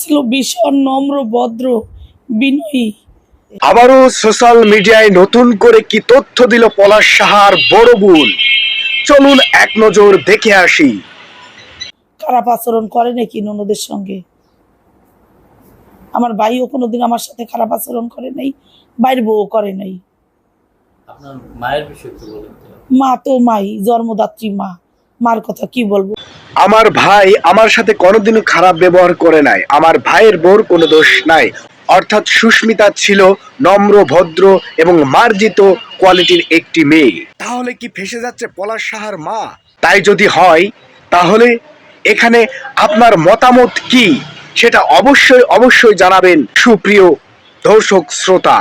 ছিল ভীষণ নম্র, ভদ্র, বিনয়ী। আবারও সোশ্যাল মিডিয়ায় নতুন করে কি তথ্য দিল পলাশ সাহার বড় বোন, চলুন এক নজর দেখে আসি। খারাপ আচরণ করে নাকি ননদের সঙ্গে? আমার ভাইও কোনোদিন আমার সাথে খারাপ আচরণ করে নাই, বাইরের বউ করে নাই। আপনার মায়ের বিষয়ে একটু বলেন তো। মা তো মাই, জন্মদাত্রী মা, মার কথা কি বলবো। আমার ভাই আমার সাথে কোনোদিনও খারাপ ব্যবহার করে নাই, আমার ভাইয়ের বোর কোনো দোষ নাই। অর্থাৎ সুস্মিতা ছিল নম্র, ভদ্র এবং মার্জিত কোয়ালিটির একটি মেয়ে। তাহলে কি ফেঁসে যাচ্ছে পলাশ সাহার মা? তাই যদি হয় তাহলে এখানে আপনার মতামত কি সেটা অবশ্যই জানাবেন সুপ্রিয় দর্শক শ্রোতা।